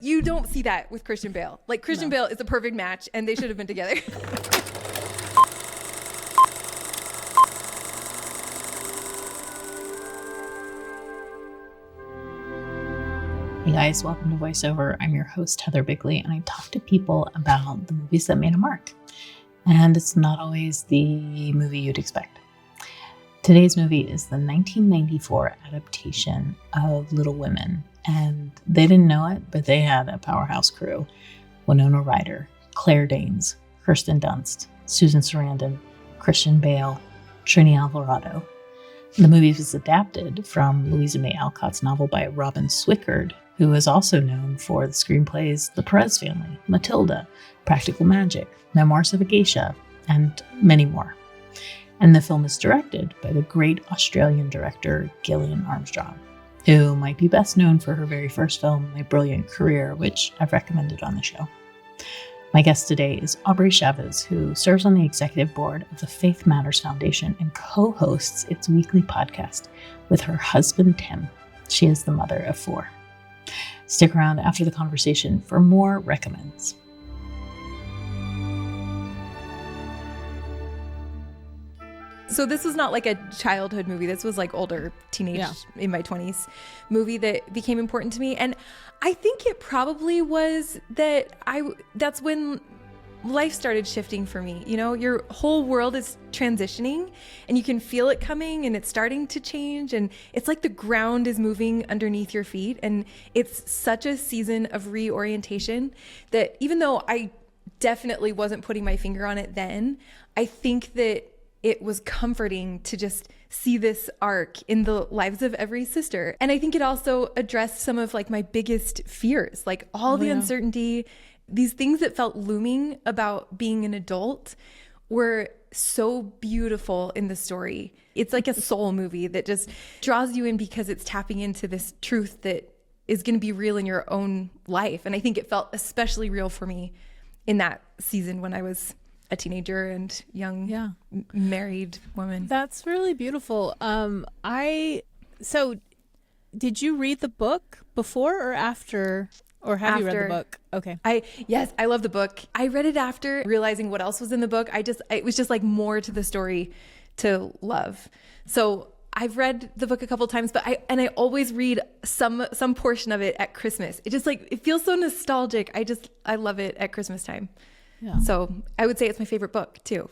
You don't see that with Christian Bale. Like, Christian Bale is a perfect match, and they should have been together. Hey guys, welcome to VoiceOver. I'm your host, Heather Bigley, and I talk to people about the movies that made a mark. And it's not always the movie you'd expect. Today's movie is the 1994 adaptation of Little Women, and they didn't know it, but they had a powerhouse crew. Winona Ryder, Claire Danes, Kirsten Dunst, Susan Sarandon, Christian Bale, Trini Alvarado. The movie was adapted from Louisa May Alcott's novel by Robin Swickard, who is also known for the screenplays The Perez Family, Matilda, Practical Magic, Memoirs of a Geisha, and many more. And the film is directed by the great Australian director Gillian Armstrong, who might be best known for her very first film, My Brilliant Career, which I've recommended on the show. My guest today is Aubrey Chaves, who serves on the executive board of the Faith Matters Foundation and co-hosts its weekly podcast with her husband, Tim. She is the mother of 4. Stick around after the conversation for more recommends. So this was not like a childhood movie. This was like older, teenage, in my 20s movie that became important to me. And I think it probably was that's when life started shifting for me. You know, your whole world is transitioning and you can feel it coming and it's starting to change. And it's like the ground is moving underneath your feet. And it's such a season of reorientation that even though I definitely wasn't putting my finger on it then, I think that it was comforting to just see this arc in the lives of every sister. And I think it also addressed some of like my biggest fears, like all the uncertainty, these things that felt looming about being an adult were so beautiful in the story. It's like a soul movie that just draws you in because it's tapping into this truth that is going to be real in your own life. And I think it felt especially real for me in that season when I was a teenager and young married woman. That's really beautiful. So did you read the book before or after, or have you read the book? Okay. Yes, I love the book. I read it after realizing what else was in the book. It was just like more to the story to love. So I've read the book a couple times, but I always read some portion of it at Christmas. It just it feels so nostalgic. I love it at Christmas time. Yeah. So I would say it's my favorite book too.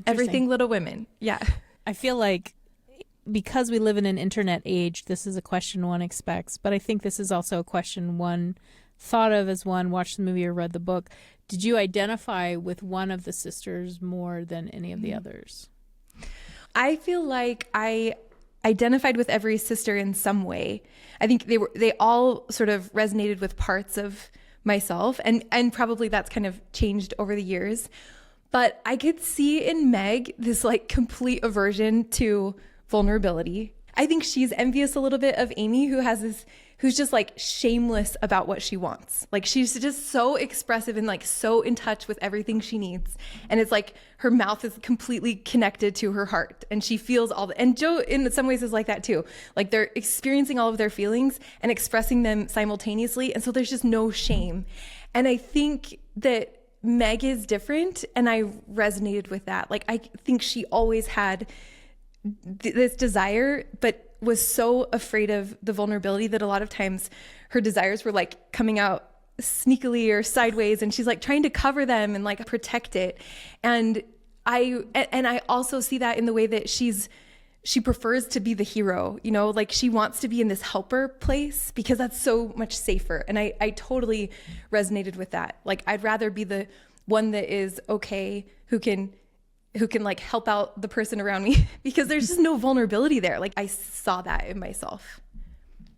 Everything Little Women. Yeah. I feel like because we live in an internet age, this is a question one expects, but I think this is also a question one thought of as one watched the movie or read the book. Did you identify with one of the sisters more than any of the others? I feel like I identified with every sister in some way. I think they all sort of resonated with parts of myself, and probably that's kind of changed over the years, but I could see in Meg this like complete aversion to vulnerability. I think she's envious a little bit of Amy, who's just like shameless about what she wants. Like she's just so expressive and like so in touch with everything she needs, and it's like her mouth is completely connected to her heart and she feels and Joe in some ways is like that too. Like they're experiencing all of their feelings and expressing them simultaneously, and so there's just no shame. And I think that Meg is different, and I resonated with that. Like I think she always had this desire, but was so afraid of the vulnerability that a lot of times her desires were like coming out sneakily or sideways, and she's like trying to cover them and like protect it. And I also see that in the way that she prefers to be the hero, you know, like she wants to be in this helper place because that's so much safer. And I totally resonated with that. Like I'd rather be the one that is okay, who can like help out the person around me because there's just no vulnerability there. Like I saw that in myself.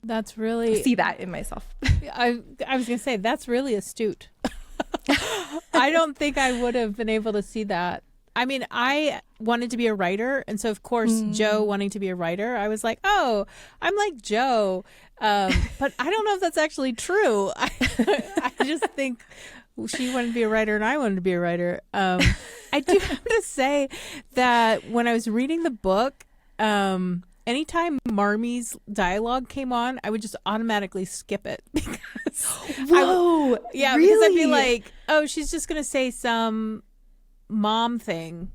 That's really... I see that in myself. I was going to say, that's really astute. I don't think I would have been able to see that. I mean, I wanted to be a writer. And so, of course, Joe wanting to be a writer, I was like, oh, I'm like Joe. But I don't know if that's actually true. I just think she wanted to be a writer and I wanted to be a writer. I do have to say that when I was reading the book, anytime Marmie's dialogue came on, I would just automatically skip it because Whoa, because really? I'd be like, oh, she's just gonna say some mom thing.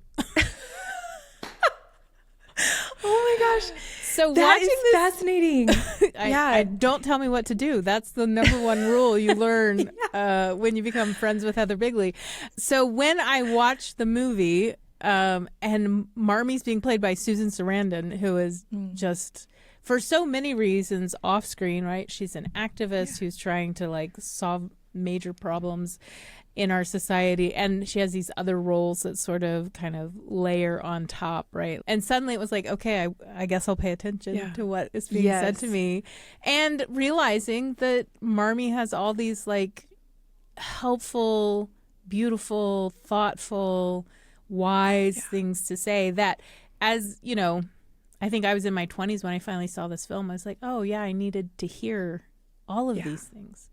Oh my gosh. So That watching is this, fascinating. I don't tell me what to do. That's the number one rule you learn when you become friends with Heather Bigley. So when I watched the movie, and Marmie's being played by Susan Sarandon, who is just, for so many reasons, off screen, right? She's an activist who's trying to like solve major problems in our society, and she has these other roles that sort of kind of layer on top, right? And suddenly it was like, okay, I guess I'll pay attention to what is being said to me, and realizing that Marmee has all these like helpful, beautiful, thoughtful, wise things to say that, as you know, I think I was in my 20s when I finally saw this film. I was like, oh yeah, I needed to hear all of these things.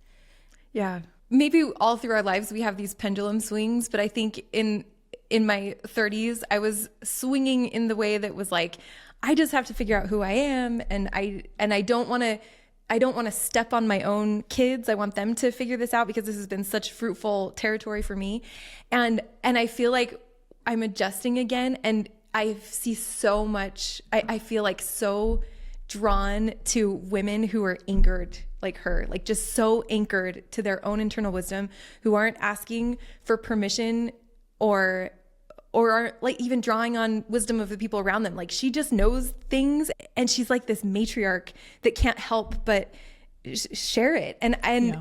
Yeah. Maybe all through our lives we have these pendulum swings, but I think in my 30s I was swinging in the way that was like, I just have to figure out who I am, and I don't want to step on my own kids. I want them to figure this out because this has been such fruitful territory for me. And I feel like I'm adjusting again, and I see so much, I feel like so drawn to women who are anchored like her, like just so anchored to their own internal wisdom, who aren't asking for permission or aren't like even drawing on wisdom of the people around them. Like she just knows things, and she's like this matriarch that can't help but share it. And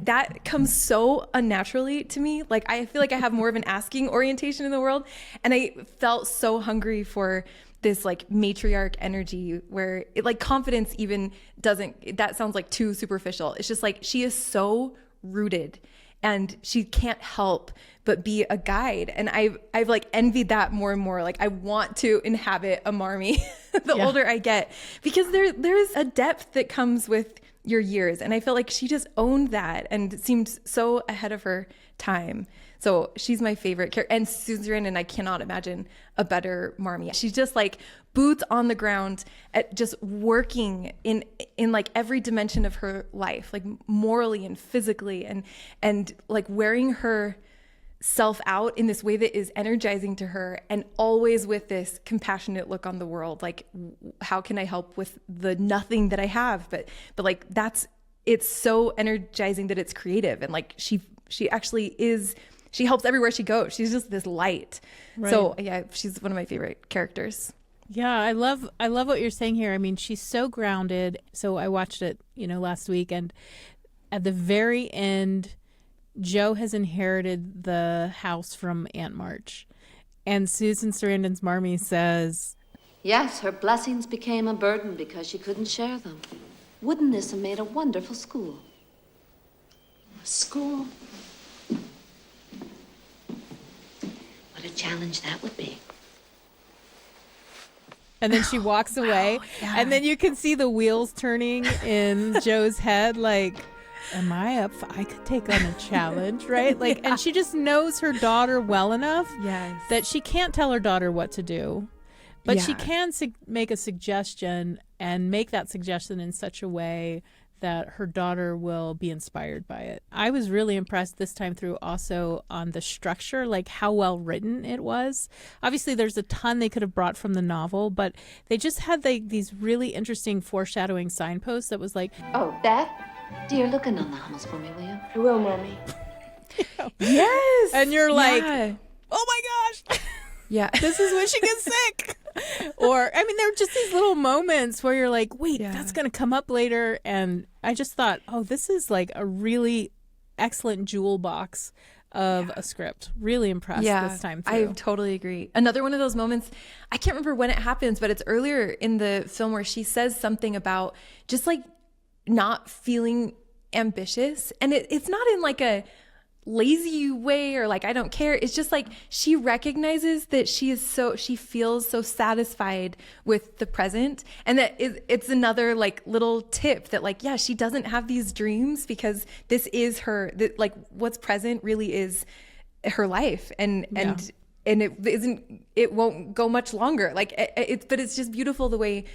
that comes so unnaturally to me. Like I feel like I have more of an asking orientation in the world, and I felt so hungry for this like matriarch energy where it like confidence even doesn't, that sounds like too superficial. It's just like she is so rooted and she can't help but be a guide. And I've like envied that more and more. Like I want to inhabit a Marmee the older I get, because there's a depth that comes with your years. And I feel like she just owned that and seemed so ahead of her time. So she's my favorite character. And Susan Sarandon, I cannot imagine a better Marmee. She's just like boots on the ground at just working in like every dimension of her life, like morally and physically, and like wearing her self out in this way that is energizing to her, and always with this compassionate look on the world. Like, how can I help with the nothing that I have? But like it's so energizing that it's creative. And like she actually is, she helps everywhere she goes. She's just this light. Right. So yeah, she's one of my favorite characters. Yeah, I love what you're saying here. I mean, she's so grounded. So I watched it, last week, and at the very end, Joe has inherited the house from Aunt March, and Susan Sarandon's Marmee says, yes, her blessings became a burden because she couldn't share them. Wouldn't this have made a wonderful school? A school? What a challenge that would be. And then she walks away, and then you can see the wheels turning in Joe's head, like, am I up? I could take on a challenge, right? Like, and she just knows her daughter well enough that she can't tell her daughter what to do, but she can make a suggestion, and make that suggestion in such a way that her daughter will be inspired by it. I was really impressed this time through also on the structure, like how well written it was. Obviously, there's a ton they could have brought from the novel, but they just had these really interesting foreshadowing signposts that was like, oh, Beth, dear, look in on the hummus for me, will you? I will, Mommy. Yes. And you're like, oh my gosh. Yeah. This is when she gets sick. Or, I mean, there are just these little moments where you're like, wait, that's going to come up later. And I just thought, oh, this is like a really excellent jewel box of a script. Really impressed this time through. I totally agree. Another one of those moments, I can't remember when it happens, but it's earlier in the film where she says something about just like not feeling ambitious. And it's not in like a lazy way or like I don't care. It's just like she recognizes that she feels so satisfied with the present, and that it's another like little tip that like, yeah, she doesn't have these dreams because this is her, that like what's present really is her life, and it won't go much longer. Like but it's just beautiful the way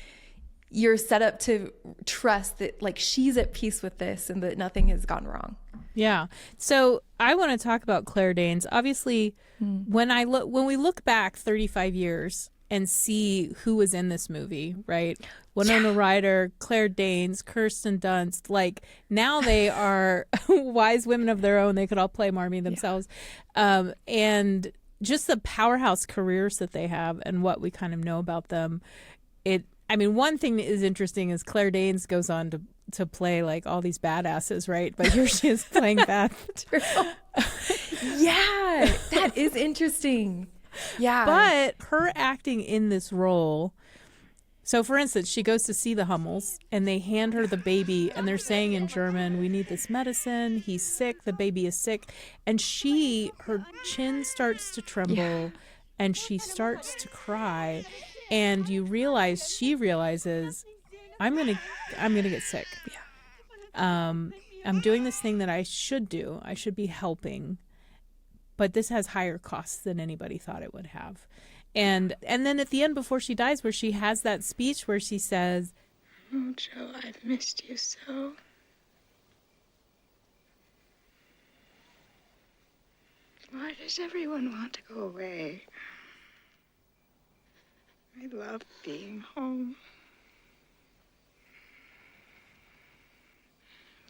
you're set up to trust that like she's at peace with this and that nothing has gone wrong. Yeah. So I want to talk about Claire Danes. Obviously, when we look back 35 years and see who was in this movie, right? Winona Ryder, Claire Danes, Kirsten Dunst, like now they are wise women of their own. They could all play Marmee themselves. And just the powerhouse careers that they have and what we kind of know about them. One thing that is interesting is Claire Danes goes on to play like all these badasses, right? But here she is playing Beth. Yeah, that is interesting. Yeah. But her acting in this role, so for instance, she goes to see the Hummels and they hand her the baby and they're saying in German, we need this medicine. He's sick. The baby is sick. And her chin starts to tremble and she starts to cry. And she realizes, I'm gonna get sick. Yeah. I'm doing this thing that I should do. I should be helping, but this has higher costs than anybody thought it would have. And then at the end, before she dies, where she has that speech where she says, "Oh, Joe, I've missed you so. Why does everyone want to go away? I love being home.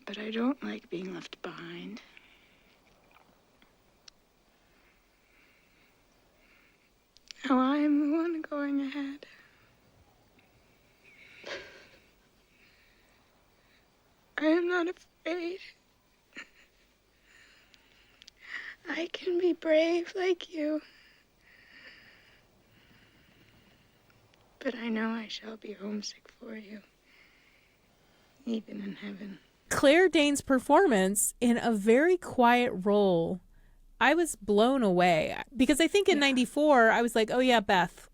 But I don't like being left behind. Now I'm the one going ahead. I am not afraid. I can be brave like you. But I know I shall be homesick for you, even in heaven." Claire Danes' performance in a very quiet role, I was blown away. Because I think in 94, I was like, oh yeah, Beth.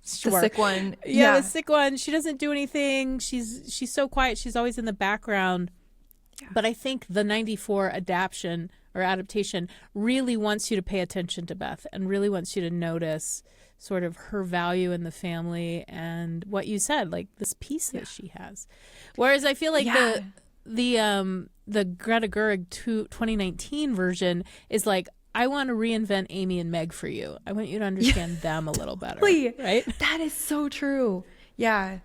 Sure. The sick one. Yeah, the sick one. She doesn't do anything. She's so quiet. She's always in the background. Yeah. But I think the 94 adaptation really wants you to pay attention to Beth and really wants you to notice sort of her value in the family and what you said, like this peace that she has. Whereas I feel like the Greta Gerwig 2019 version is like, I want to reinvent Amy and Meg for you. I want you to understand them a little better. Right? That is so true. Yeah.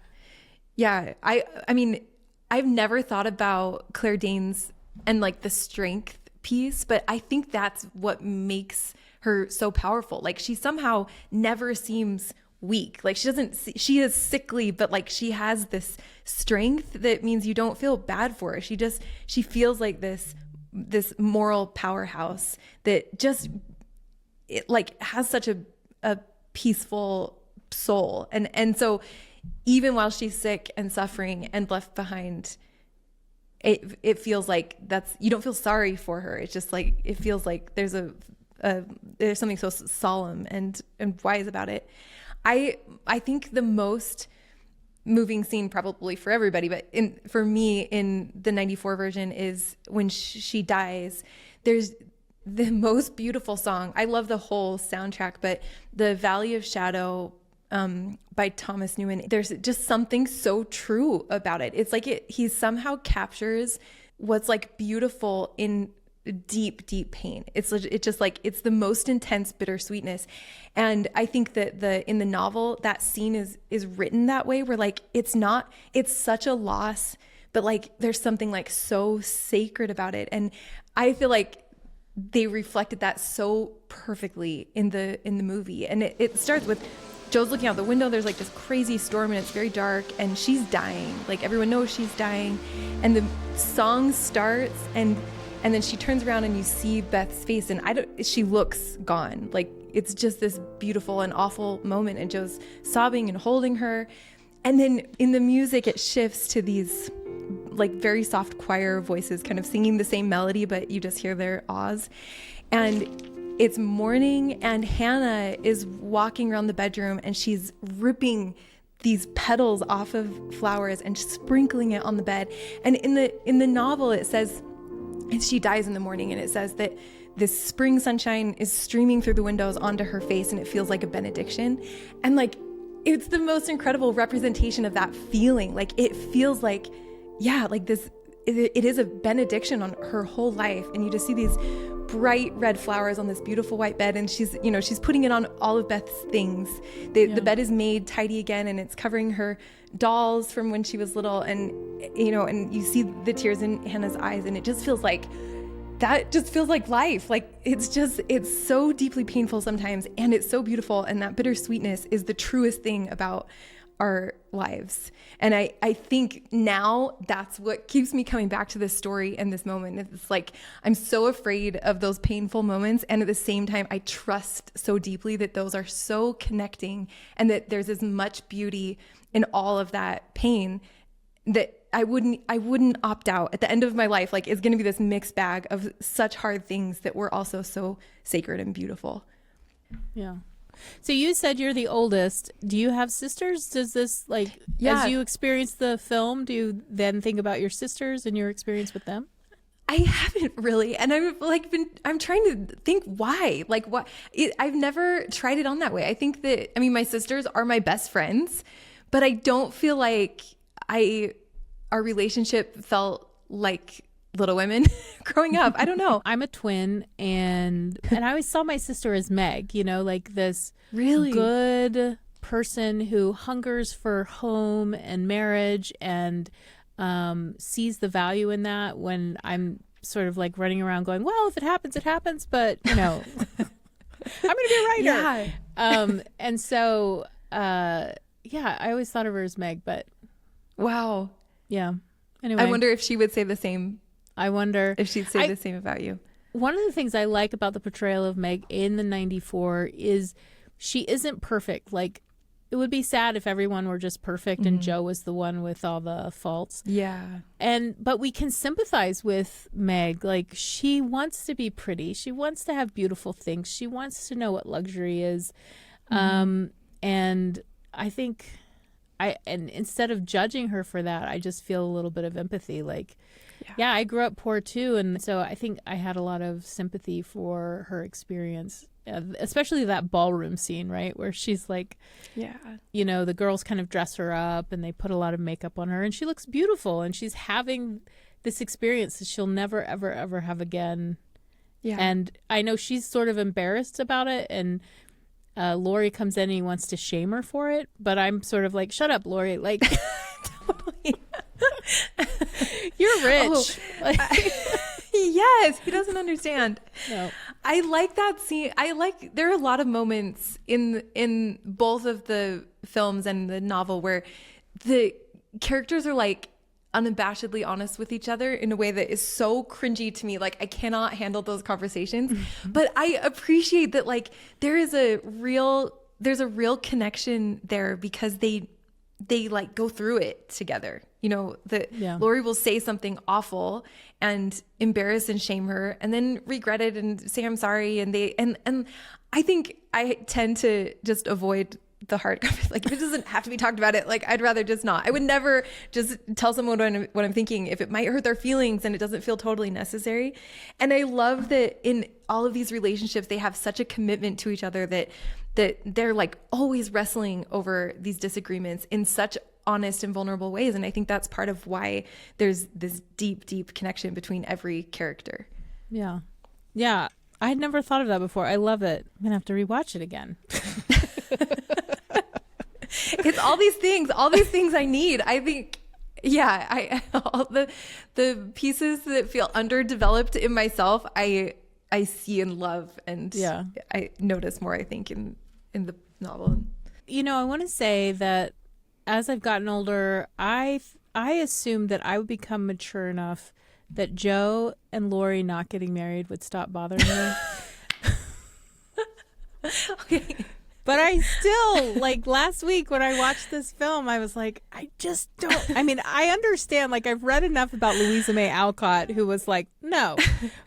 Yeah. I mean, I've never thought about Claire Danes and like the strength piece, but I think that's what makes her so powerful. Like she somehow never seems weak. Like she is sickly, but like she has this strength that means you don't feel bad for her. She feels like this moral powerhouse that just like has such a peaceful soul. And so even while she's sick and suffering and left behind, it feels like you don't feel sorry for her. It's just like, it feels like there's something so solemn and wise about it. I think the most moving scene probably for everybody, but for me in the 94 version is when she dies. There's the most beautiful song. I love the whole soundtrack, but the Valley of Shadow by Thomas Newman, there's just something so true about it. It's like he somehow captures what's like beautiful in deep pain. It's just like, it's the most intense bittersweetness. And I think that in the novel, that scene is written that way, where like it's such a loss, but like there's something like so sacred about it. And I feel like they reflected that so perfectly in the movie. And it starts with Joe's looking out the window. There's like this crazy storm and it's very dark and she's dying. Like everyone knows she's dying. And the song starts and then she turns around and you see Beth's face and she looks gone. Like it's just this beautiful and awful moment and Joe's sobbing and holding her. And then in the music, it shifts to these like very soft choir voices kind of singing the same melody, but you just hear their ahs. And it's morning and Hannah is walking around the bedroom and she's ripping these petals off of flowers and sprinkling it on the bed. And in the novel, it says, and she dies in the morning, and it says that this spring sunshine is streaming through the windows onto her face and it feels like a benediction. And like it's the most incredible representation of that feeling. Like, it feels like, yeah, like this, it is a benediction on her whole life. And you just see these bright red flowers on this beautiful white bed, and she's putting it on all of Beth's things. The bed is made tidy again, and it's covering her dolls from when she was little, and and you see the tears in Hannah's eyes, and it just feels like that just feels like life. Like, it's so deeply painful sometimes, and it's so beautiful, and that bittersweetness is the truest thing about our lives. And I think now that's what keeps me coming back to this story and this moment. It's like, I'm so afraid of those painful moments, and at the same time, I trust so deeply that those are so connecting, and that there's as much beauty in all of that pain, that I wouldn't opt out. At the end of my life, like, it's going to be this mixed bag of such hard things that were also so sacred and beautiful. Yeah. So you said you're the oldest. Do you have sisters? Does this, like, as you experience the film, do you then think about your sisters and your experience with them? I haven't really. And I'm trying to think why. Like, what? I've never tried it on that way. I think that, my sisters are my best friends, but I don't feel like our relationship felt like Little Women growing up. I don't know. I'm a twin, and I always saw my sister as Meg, like this really good person who hungers for home and marriage, and sees the value in that, when I'm sort of like running around going, well, if it happens, it happens, but I'm going to be a writer. Yeah. And so, I always thought of her as Meg, but wow. Yeah. Anyway, I wonder if she would say the same. I wonder if she'd say the same about you. One of the things I like about the portrayal of Meg in the 94 is she isn't perfect. Like, it would be sad if everyone were just perfect and Joe was the one with all the faults. Yeah. But we can sympathize with Meg. Like, she wants to be pretty. She wants to have beautiful things. She wants to know what luxury is. And I think and instead of judging her for that, I just feel a little bit of empathy. Like, yeah, I grew up poor too. And so I think I had a lot of sympathy for her experience, especially that ballroom scene, right? Where she's like, the girls kind of dress her up and they put a lot of makeup on her, and she looks beautiful, and she's having this experience that she'll never, ever, ever have again. Yeah. And I know she's sort of embarrassed about it, and Laurie comes in and he wants to shame her for it, but I'm sort of like, shut up, Laurie. Like, totally. You're rich. Yes, he doesn't understand. No. I like that scene. There are a lot of moments in both of the films and the novel where the characters are like unabashedly honest with each other in a way that is so cringy to me. Like, I cannot handle those conversations. But I appreciate that, like, there's a real connection there, because they like go through it together. Laurie will say something awful and embarrass and shame her, and then regret it and say I'm sorry, and I think I tend to just avoid the hard conversation. Like, if it doesn't have to be talked about, like, I'd rather just not. I would never just tell someone what I'm thinking if it might hurt their feelings and it doesn't feel totally necessary. And I love that in all of these relationships, they have such a commitment to each other that they're like always wrestling over these disagreements in such honest and vulnerable ways. And I think that's part of why there's this deep, deep connection between every character. Yeah. Yeah. I had never thought of that before. I love it. I'm going to have to rewatch it again. It's all these things I need. I think, all the pieces that feel underdeveloped in myself, I see and love, and I notice more, I think, in the novel. I want to say that as I've gotten older, I assumed that I would become mature enough that Joe and Laurie not getting married would stop bothering me. Okay. But I still, like, last week when I watched this film, I was like, I just don't. I mean, I understand. Like, I've read enough about Louisa May Alcott, who was like, no,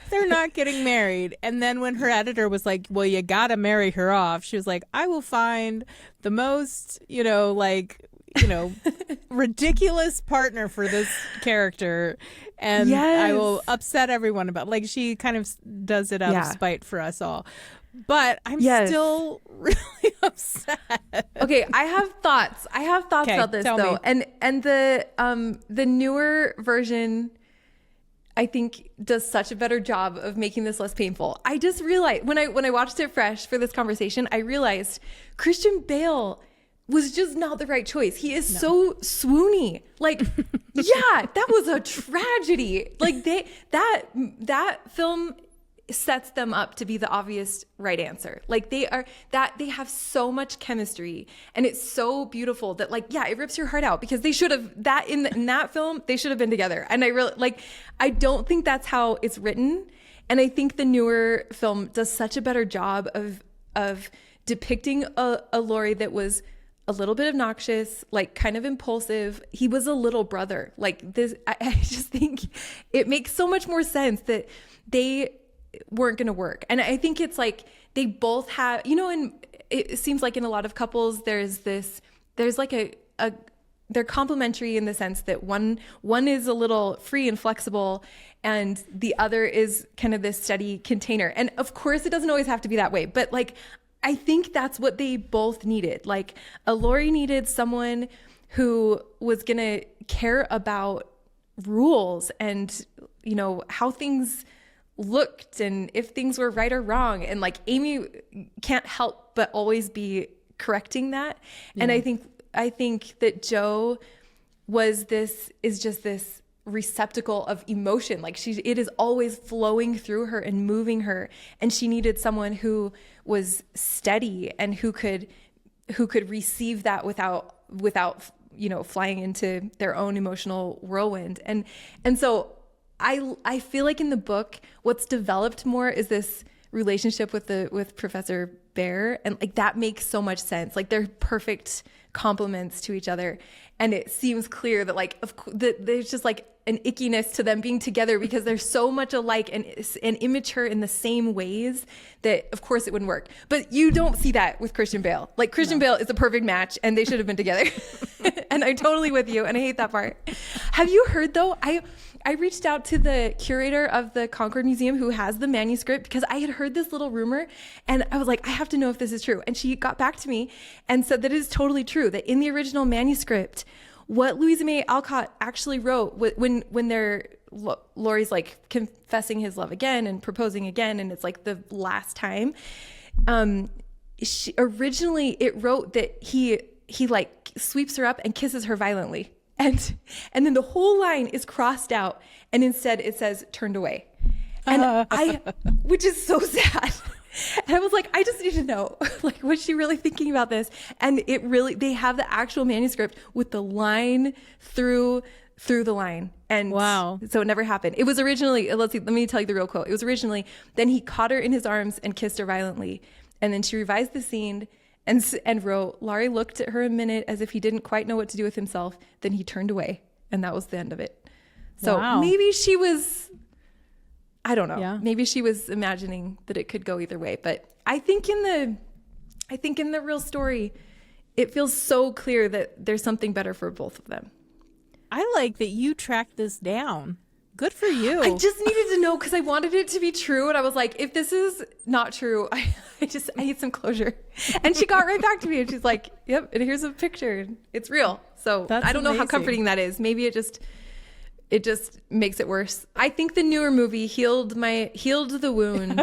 they're not getting married. And then when her editor was like, well, you got to marry her off, she was like, I will find the most, ridiculous partner for this character, and Yes. I will upset everyone about. Like, she kind of does it out of spite for us all. But I'm still really upset. Okay, I have thoughts. About this tell though, me. and the newer version, I think, does such a better job of making this less painful. I just realized when I watched it fresh for this conversation, I realized Christian Bale was just not the right choice. He is so swoony. Like, yeah, that was a tragedy. Like that film sets them up to be the obvious right answer. Like they have so much chemistry, and it's so beautiful that, like, yeah, it rips your heart out, because they should have that in that film, they should have been together. And I don't think that's how it's written. And I think the newer film does such a better job of depicting a Laurie that was a little bit obnoxious, like kind of impulsive. He was a little brother. Like this, I just think it makes so much more sense that they weren't going to work. And I think it's like they both have, and it seems like in a lot of couples, there's like they're complementary in the sense that one is a little free and flexible, and the other is kind of this steady container. And of course, it doesn't always have to be that way, but like, I think that's what they both needed. Like, a Laurie needed someone who was going to care about rules and, how things looked and if things were right or wrong. And like, Amy can't help but always be correcting that. Yeah. And I think that Jo is just this receptacle of emotion. Like, it is always flowing through her and moving her. And she needed someone who was steady and who could receive that without flying into their own emotional whirlwind. And so I feel like in the book, what's developed more is this relationship with Professor Bear, and like that makes so much sense. Like, they're perfect complements to each other, and it seems clear that like there's just like an ickiness to them being together because they're so much alike and immature in the same ways that of course it wouldn't work. But you don't see that with Christian Bale. Like, Christian Bale is a perfect match, and they should have been together. And I'm totally with you, and I hate that part. Have you heard though? I reached out to the curator of the Concord Museum who has the manuscript, because I had heard this little rumor, and I was like, I have to know if this is true. And she got back to me and said that it is totally true, that in the original manuscript, what Louisa May Alcott actually wrote when Laurie's like confessing his love again and proposing again, and it's like the last time, it wrote that he like sweeps her up and kisses her violently. And then the whole line is crossed out, and instead it says turned away. And which is so sad. And I was like, I just need to know, like, was she really thinking about this? And they have the actual manuscript with the line through the line. And wow. So it never happened. It was originally, let me tell you the real quote. It was originally, then he caught her in his arms and kissed her violently. And then she revised the scene and wrote, Laurie looked at her a minute as if he didn't quite know what to do with himself. Then he turned away, and that was the end of it. So maybe she was, I don't know. Yeah. Maybe she was imagining that it could go either way. But I think in the real story, it feels so clear that there's something better for both of them. I like that you tracked this down. Good for you. I just needed to know because I wanted it to be true. And I was like, if this is not true, I need some closure. And she got right back to me, and she's like, yep, and here's a picture. It's real. So I don't know how comforting that is. Maybe it just makes it worse. I think the newer movie healed the wound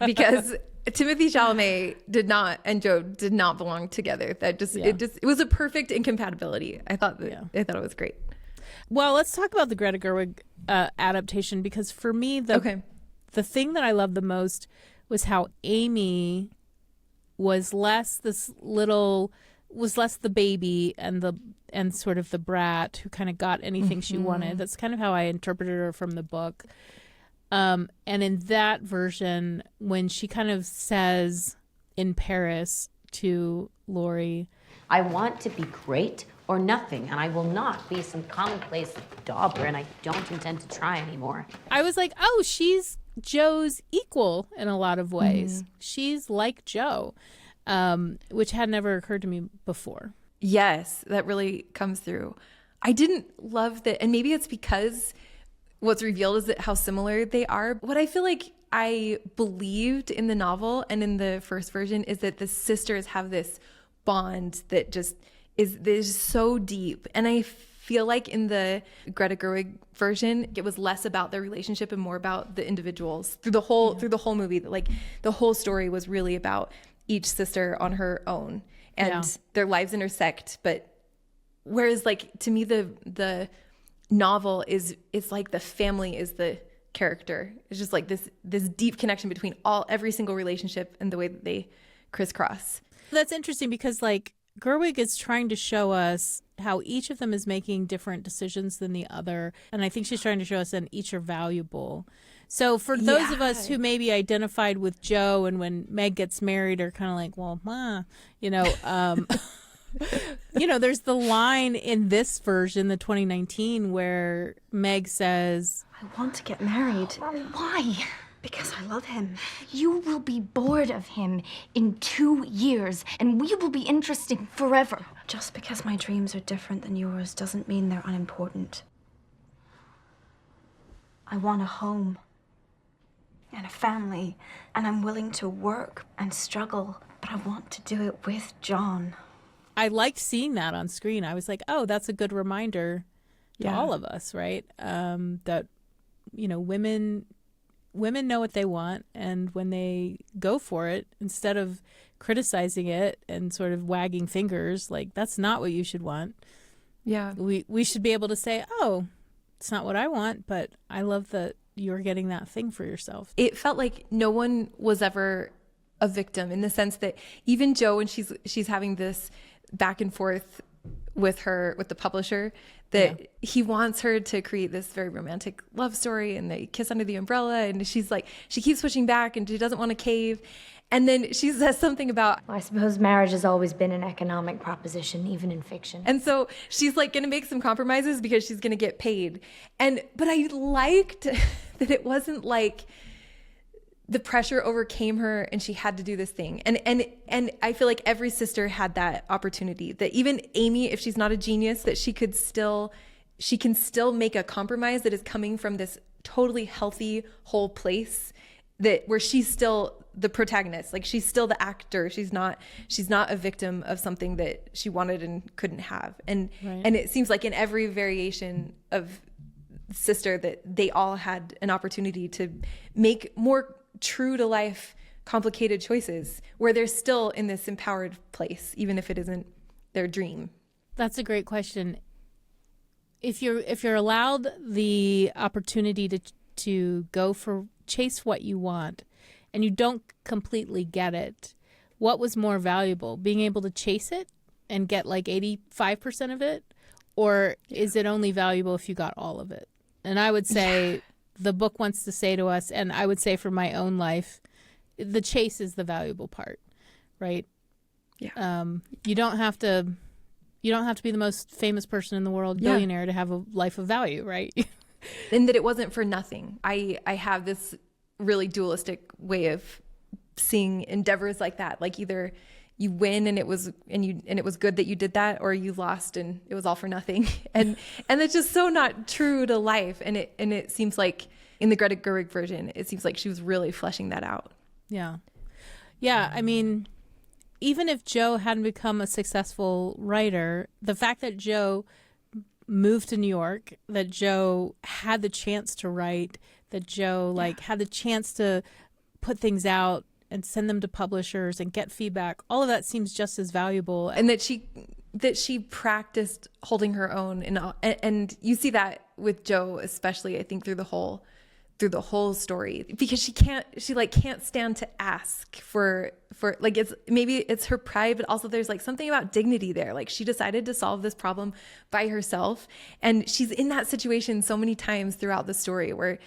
because Timothée Chalamet did not and Jo did not belong together. It was a perfect incompatibility. I thought it was great. Well, let's talk about the Greta Gerwig adaptation, because for me, the thing that I loved the most was how Amy was less the baby and sort of the brat who kind of got anything she wanted. That's kind of how I interpreted her from the book. And in that version, when she kind of says in Paris to Laurie, I want to be great or nothing, and I will not be some commonplace dauber, and I don't intend to try anymore. I was like, oh, she's Jo's equal in a lot of ways. She's like Jo, which had never occurred to me before. Yes, that really comes through. I didn't love that, and maybe it's because what's revealed is that how similar they are. What I feel like I believed in the novel and in the first version is that the sisters have this bond that just is so deep. And I feel like in the Greta Gerwig version, it was less about their relationship and more about the individuals through the whole movie. Like the whole story was really about each sister on her own, and their lives intersect. But whereas, like, to me, the novel it's like the family is the character. It's just like this deep connection between every single relationship and the way that they crisscross. That's interesting because, like, Gerwig is trying to show us how each of them is making different decisions than the other. And I think she's trying to show us that each are valuable. So for those of us who maybe identified with Joe and when Meg gets married are kind of like, well, there's the line in this version, the 2019, where Meg says, I want to get married. Why? Because I love him. You will be bored of him in 2 years, and we will be interesting forever. Just because my dreams are different than yours doesn't mean they're unimportant. I want a home and a family, and I'm willing to work and struggle, but I want to do it with John. I liked seeing that on screen. I was like, oh, that's a good reminder to all of us, right? That, women know what they want, and when they go for it, instead of criticizing it and sort of wagging fingers, like, that's not what you should want. Yeah. We should be able to say, oh, it's not what I want, but I love that you're getting that thing for yourself. It felt like no one was ever a victim, in the sense that even Jo, when she's having this back and forth with the publisher, that he wants her to create this very romantic love story and they kiss under the umbrella, and she's like, she keeps pushing back and she doesn't want to cave. And then she says something about, Well, I suppose marriage has always been an economic proposition, even in fiction. and so she's like going to make some compromises because she's going to get paid. But I liked that it wasn't like the pressure overcame her and she had to do this thing. And I feel like every sister had that opportunity, that even Amy, if she's not a genius, that she can still make a compromise that is coming from this totally healthy, whole place, that where she's still the protagonist. Like, she's still the actor. She's not a victim of something that she wanted and couldn't have. And it seems like in every variation of sister that they all had an opportunity to make more true to life, complicated choices where they're still in this empowered place, even if it isn't their dream. That's a great question. If you're allowed the opportunity to go for chase what you want and you don't completely get it, what was more valuable, being able to chase it and get like 85% of it, or is it only valuable if you got all of it? And I would say the book wants to say to us, and I would say for my own life, the chase is the valuable part, right? Yeah. You don't have to be the most famous person in the world, billionaire, to have a life of value, right? And that it wasn't for nothing. I have this really dualistic way of seeing endeavors like that. Like, either you win and it was good that you did that, or you lost and it was all for nothing. And it's just so not true to life. And it seems like in the Greta Gerwig version, it seems like she was really fleshing that out. Yeah. Yeah. I mean, even if Jo hadn't become a successful writer, the fact that Jo moved to New York, that Jo had the chance to write, that Jo had the chance to put things out and send them to publishers and get feedback, all of that seems just as valuable. And that she practiced holding her own, and you see that with Jo, especially, I think, through the whole story, because she can't stand to ask for like, it's her pride, but also there's like something about dignity there. Like, she decided to solve this problem by herself, and she's in that situation so many times throughout the story where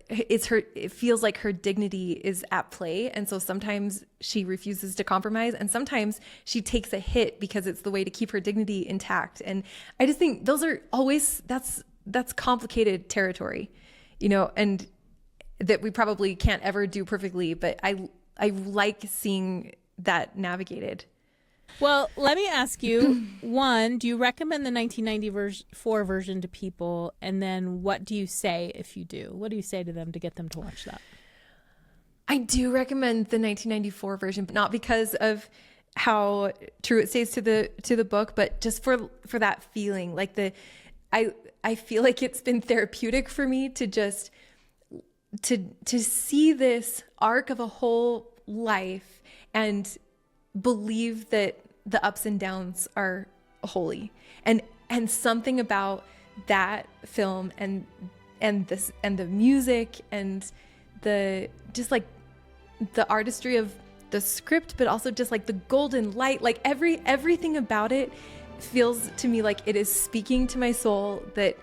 it feels like her dignity is at play. And so sometimes she refuses to compromise, and sometimes she takes a hit because it's the way to keep her dignity intact. And I just think those are always, that's complicated territory, and that we probably can't ever do perfectly, but I like seeing that navigated. Well, let me ask you, one, do you recommend the 1994 version to people? And then what do you say if you do? What do you say to them to get them to watch that? I do recommend the 1994 version, but not because of how true it stays to the book, but just for that feeling. Like I feel like it's been therapeutic for me to just to see this arc of a whole life and believe that the ups and downs are holy, and something about that film and the music and the just like the artistry of the script, but also just like the golden light, like everything about it feels to me like it is speaking to my soul that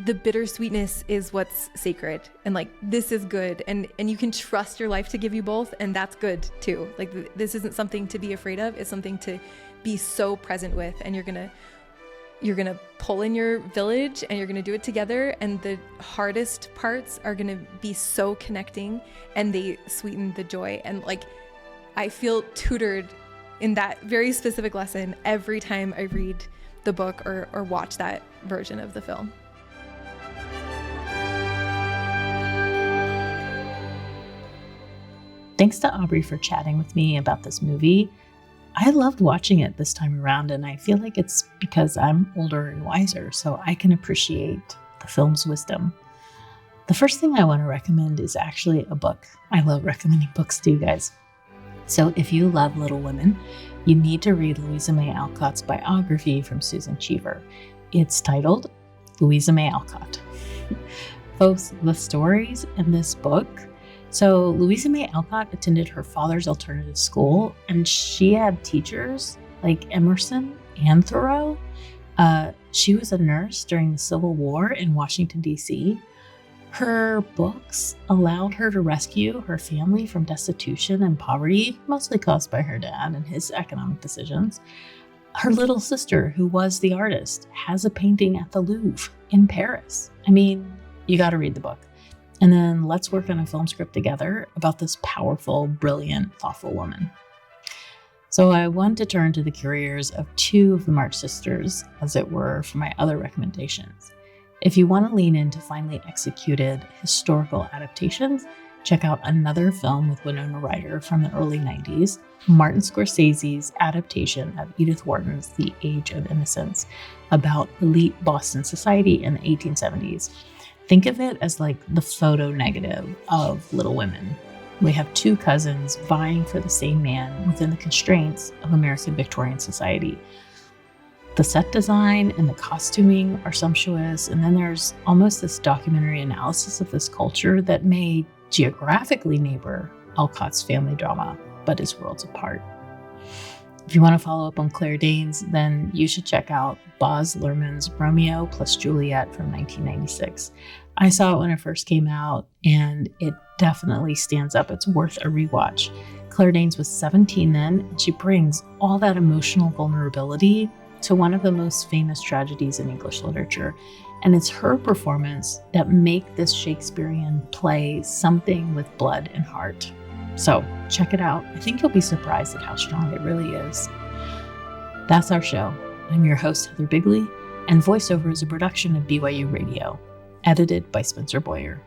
the bittersweetness is what's sacred, and like this is good, and you can trust your life to give you both, and that's good too. Like this isn't something to be afraid of, it's something to be so present with, and you're gonna pull in your village and you're gonna do it together, and the hardest parts are gonna be so connecting, and they sweeten the joy. And like I feel tutored in that very specific lesson every time I read the book or watch that version of the film. Thanks to Aubrey for chatting with me about this movie. I loved watching it this time around, and I feel like it's because I'm older and wiser, so I can appreciate the film's wisdom. The first thing I want to recommend is actually a book. I love recommending books to you guys. So if you love Little Women, you need to read Louisa May Alcott's biography from Susan Cheever. It's titled Louisa May Alcott. Folks, the stories in this book. So Louisa May Alcott attended her father's alternative school, and she had teachers like Emerson and Thoreau. She was a nurse during the Civil War in Washington, D.C. Her books allowed her to rescue her family from destitution and poverty, mostly caused by her dad and his economic decisions. Her little sister, who was the artist, has a painting at the Louvre in Paris. I mean, you got to read the book. And then let's work on a film script together about this powerful, brilliant, thoughtful woman. So I want to turn to the careers of two of the March sisters, as it were, for my other recommendations. If you want to lean into finely executed historical adaptations, check out another film with Winona Ryder from the early 90s, Martin Scorsese's adaptation of Edith Wharton's The Age of Innocence, about elite Boston society in the 1870s. Think of it as like the photo negative of Little Women. We have two cousins vying for the same man within the constraints of American Victorian society. The set design and the costuming are sumptuous, and then there's almost this documentary analysis of this culture that may geographically neighbor Alcott's family drama, but is worlds apart. If you want to follow up on Claire Danes, then you should check out Baz Luhrmann's Romeo plus Juliet from 1996. I saw it when it first came out, and it definitely stands up. It's worth a rewatch. Claire Danes was 17 then, and she brings all that emotional vulnerability to one of the most famous tragedies in English literature. And it's her performance that make this Shakespearean play something with blood and heart. So check it out. I think you'll be surprised at how strong it really is. That's our show. I'm your host, Heather Bigley, and VoiceOver is a production of BYU Radio, edited by Spencer Boyer.